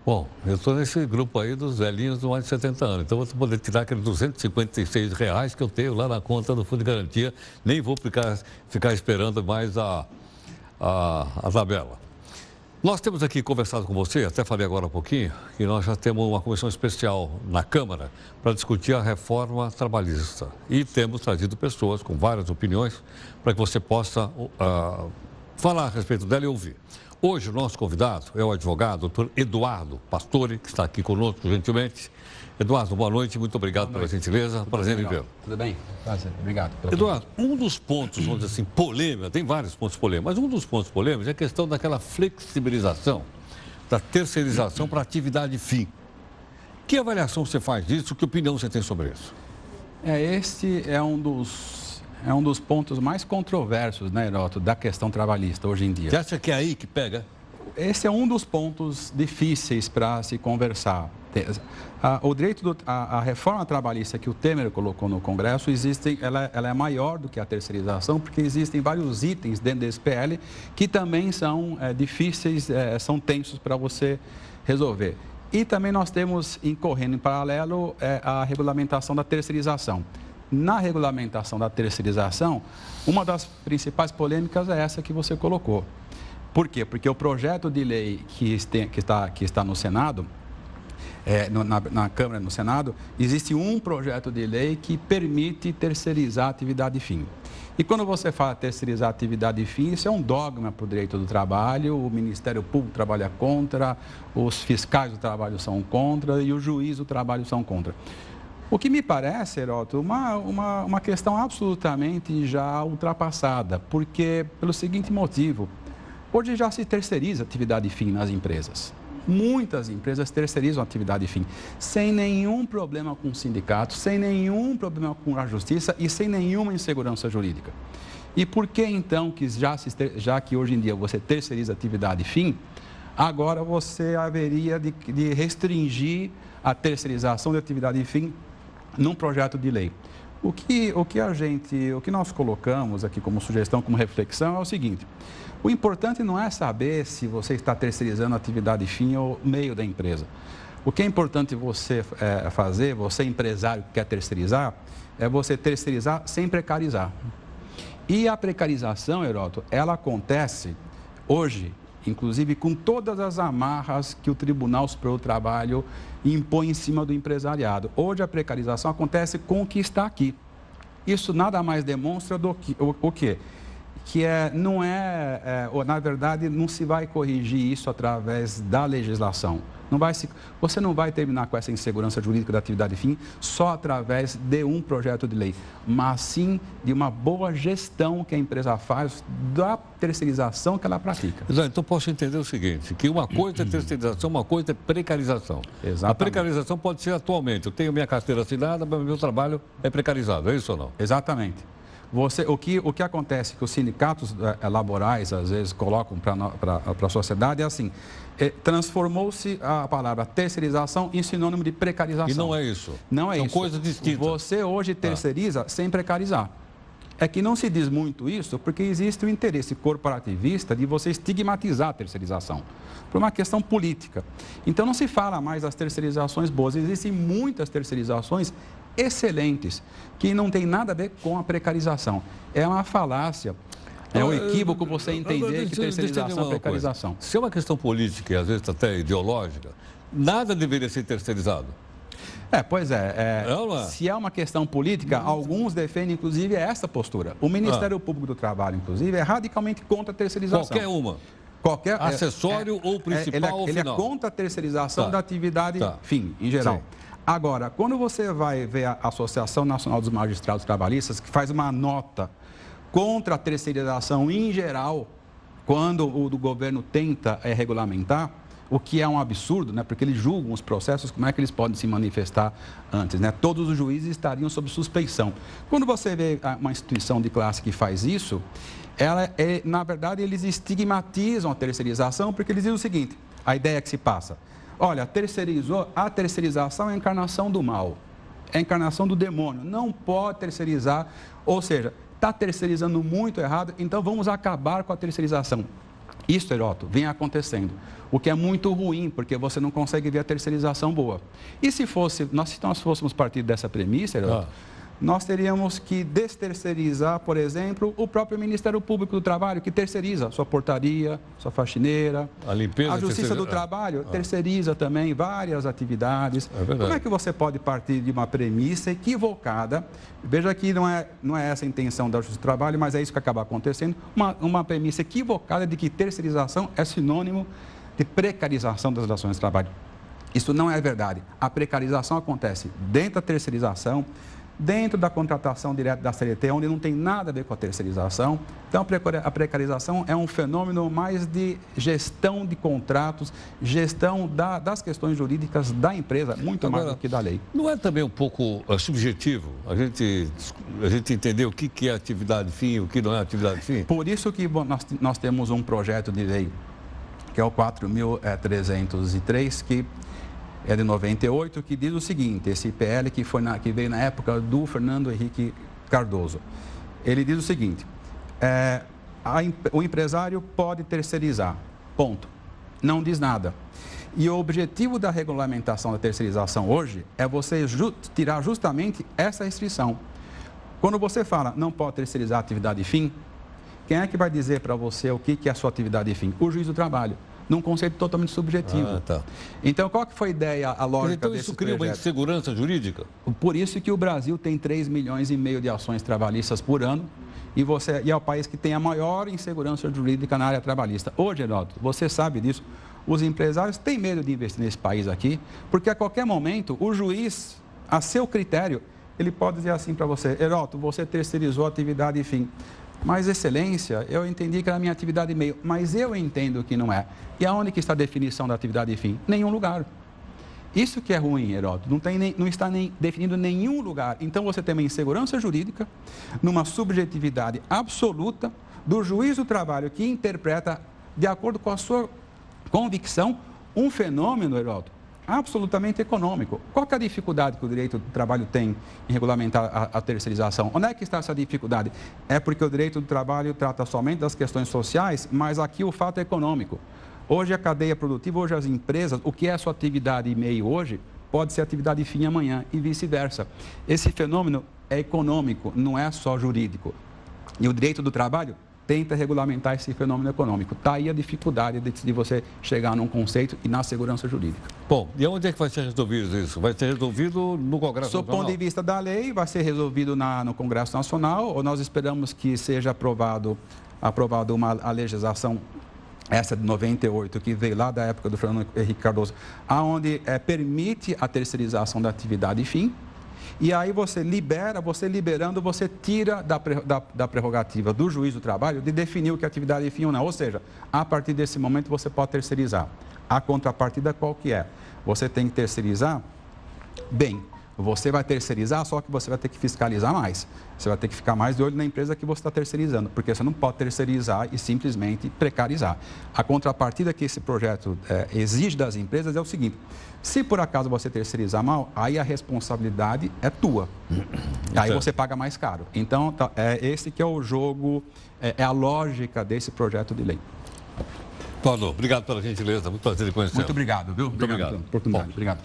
Bom, eu estou nesse grupo aí dos velhinhos de mais de 70 anos. Então, eu vou poder tirar aqueles R$ 256 que eu tenho lá na conta do Fundo de Garantia. Nem vou ficar esperando mais a tabela. Nós temos aqui conversado com você, até falei agora um pouquinho, que nós já temos uma comissão especial na Câmara para discutir a reforma trabalhista. E temos trazido pessoas com várias opiniões para que você possa falar a respeito dela e ouvir. Hoje, o nosso convidado é o advogado, doutor Eduardo Pastore, que está aqui conosco gentilmente. Eduardo, boa noite, muito obrigado pela gentileza, prazer em vê-lo. Tudo bem? Prazer, obrigado. Eduardo, um dos pontos, vamos dizer assim, polêmica, tem vários pontos polêmicos, mas um dos pontos polêmicos é a questão daquela flexibilização, da terceirização para atividade fim. Que avaliação você faz disso? Que opinião você tem sobre isso? Este é um dos pontos mais controversos, né, Heródoto, da questão trabalhista hoje em dia. Você acha que é aí que pega? Esse é um dos pontos difíceis para se conversar. A reforma trabalhista que o Temer colocou no Congresso, ela é maior do que a terceirização, porque existem vários itens dentro desse PL que também são difíceis, são tensos para você resolver. E também nós temos, correndo em paralelo, a regulamentação da terceirização. Na regulamentação da terceirização, uma das principais polêmicas é essa que você colocou. Por quê? Porque o projeto de lei que está no Senado, na Câmara e no Senado, existe um projeto de lei que permite terceirizar a atividade fim. E quando você fala terceirizar a atividade fim, isso é um dogma para o direito do trabalho, o Ministério Público trabalha contra, os fiscais do trabalho são contra e o juiz do trabalho são contra. O que me parece, Heródoto, uma questão absolutamente já ultrapassada, porque, pelo seguinte motivo, hoje já se terceiriza atividade fim nas empresas. Muitas empresas terceirizam a atividade fim, sem nenhum problema com o sindicato, sem nenhum problema com a justiça e sem nenhuma insegurança jurídica. E por que então, já que hoje em dia você terceiriza a atividade fim, agora você haveria de restringir a terceirização de atividade fim num projeto de lei? O que nós colocamos aqui como sugestão, como reflexão é o seguinte: o importante não é saber se você está terceirizando a atividade fim ou meio da empresa. O que é importante você fazer, você empresário que quer terceirizar, é você terceirizar sem precarizar. E a precarização, Heródoto, ela acontece hoje, inclusive com todas as amarras que o Tribunal Superior do Trabalho impõe em cima do empresariado. Hoje a precarização acontece com o que está aqui. Isso nada mais demonstra do que o quê? Que na verdade, não se vai corrigir isso através da legislação. Você não vai terminar com essa insegurança jurídica da atividade fim só através de um projeto de lei, mas sim de uma boa gestão que a empresa faz da terceirização que ela pratica. Então, posso entender o seguinte, que uma coisa é terceirização, uma coisa é precarização. Exatamente. A precarização pode ser atualmente, eu tenho minha carteira assinada, mas meu trabalho é precarizado, é isso ou não? Exatamente. O que acontece que os sindicatos laborais, às vezes, colocam para a sociedade é assim, transformou-se a palavra terceirização em sinônimo de precarização. E não é isso. Não é isso. São coisas distintas. Você hoje terceiriza sem precarizar. É que não se diz muito isso porque existe o interesse corporativista de você estigmatizar a terceirização, por uma questão política. Então não se fala mais das terceirizações boas, existem muitas terceirizações excelentes, que não tem nada a ver com a precarização. É uma falácia, é um equívoco você entender que terceirização é precarização. Se é uma questão política e às vezes até ideológica, nada deveria ser terceirizado. Pois é. Se é uma questão política, alguns defendem, inclusive, essa postura. O Ministério Público do Trabalho, inclusive, é radicalmente contra a terceirização. Qualquer uma. Acessório ou principal ou final. Ele é contra a terceirização da atividade fim, em geral. Sim. Agora, quando você vai ver a Associação Nacional dos Magistrados Trabalhistas, que faz uma nota contra a terceirização em geral, quando o do governo tenta regulamentar, o que é um absurdo, né? Porque eles julgam os processos, como é que eles podem se manifestar antes, né? Todos os juízes estariam sob suspeição. Quando você vê uma instituição de classe que faz isso, na verdade, eles estigmatizam a terceirização, porque eles dizem o seguinte, a ideia que se passa: olha, a terceirização é a encarnação do mal, é a encarnação do demônio, não pode terceirizar, ou seja, está terceirizando muito errado, então vamos acabar com a terceirização. Isso, Heródoto, vem acontecendo, o que é muito ruim, porque você não consegue ver a terceirização boa. E se nós fôssemos partir dessa premissa, Heródoto, nós teríamos que desterceirizar, por exemplo, o próprio Ministério Público do Trabalho, que terceiriza sua portaria, sua faxineira. A limpeza. A Justiça do Trabalho terceiriza também várias atividades. Como é que você pode partir de uma premissa equivocada? Veja que não é essa a intenção da Justiça do Trabalho, mas é isso que acaba acontecendo. Uma premissa equivocada de que terceirização é sinônimo de precarização das relações de trabalho. Isso não é verdade. A precarização acontece dentro da terceirização, dentro da contratação direta da CLT, onde não tem nada a ver com a terceirização. Então, a precarização é um fenômeno mais de gestão de contratos, gestão das questões jurídicas da empresa, muito mais do que da lei. Não é também um pouco subjetivo a gente entender o que é atividade fim e o que não é atividade fim? Por isso que nós temos um projeto de lei, que é o 4.303, que é de 98, que diz o seguinte, esse PL que veio na época do Fernando Henrique Cardoso. Ele diz o seguinte, o empresário pode terceirizar, ponto. Não diz nada. E o objetivo da regulamentação da terceirização hoje é você tirar justamente essa restrição. Quando você fala não pode terceirizar a atividade fim, quem é que vai dizer para você o que é a sua atividade fim? O juiz do trabalho. Num conceito totalmente subjetivo. Tá. Então, qual que foi a ideia, a lógica desse isso cria projeto? Uma insegurança jurídica? Por isso que o Brasil tem 3,5 milhões de ações trabalhistas por ano e é o país que tem a maior insegurança jurídica na área trabalhista. Hoje, Heródoto, você sabe disso, os empresários têm medo de investir nesse país aqui, porque a qualquer momento o juiz, a seu critério, ele pode dizer assim para você, Heródoto, você terceirizou a atividade fim. Mas, excelência, eu entendi que era a minha atividade meio, mas eu entendo que não é. E aonde que está a definição da atividade fim? Nenhum lugar. Isso que é ruim, Heródoto, não está definido em nenhum lugar. Então, você tem uma insegurança jurídica, numa subjetividade absoluta do juiz do trabalho que interpreta, de acordo com a sua convicção, um fenômeno, Heródoto, absolutamente econômico. Qual que é a dificuldade que o direito do trabalho tem em regulamentar a terceirização? Onde é que está essa dificuldade? É porque o direito do trabalho trata somente das questões sociais, mas aqui o fato é econômico. Hoje a cadeia produtiva, hoje as empresas, o que é a sua atividade e meio hoje, pode ser atividade fim amanhã e vice-versa. Esse fenômeno é econômico, não é só jurídico. E o direito do trabalho tenta regulamentar esse fenômeno econômico. Está aí a dificuldade de você chegar num conceito e na segurança jurídica. Bom, e onde é que vai ser resolvido isso? Vai ser resolvido no Congresso Nacional? Do ponto de vista da lei, vai ser resolvido no Congresso Nacional, ou nós esperamos que seja aprovado a legislação, essa de 98, que veio lá da época do Fernando Henrique Cardoso, onde permite a terceirização da atividade fim. E aí você liberando, você tira da prerrogativa do juiz do trabalho de definir o que é atividade fim ou não. Ou seja, a partir desse momento você pode terceirizar. A contrapartida qual que é? Você tem que terceirizar bem. Você vai terceirizar, só que você vai ter que fiscalizar mais. Você vai ter que ficar mais de olho na empresa que você está terceirizando, porque você não pode terceirizar e simplesmente precarizar. A contrapartida que esse projeto exige das empresas é o seguinte: se por acaso você terceirizar mal, aí a responsabilidade é tua. Aí você paga mais caro. Então, esse que é o jogo, é a lógica desse projeto de lei. Paulo, obrigado pela gentileza, muito prazer em conhecer. Muito obrigado, viu? Muito obrigado. Pela oportunidade. Bom, obrigado.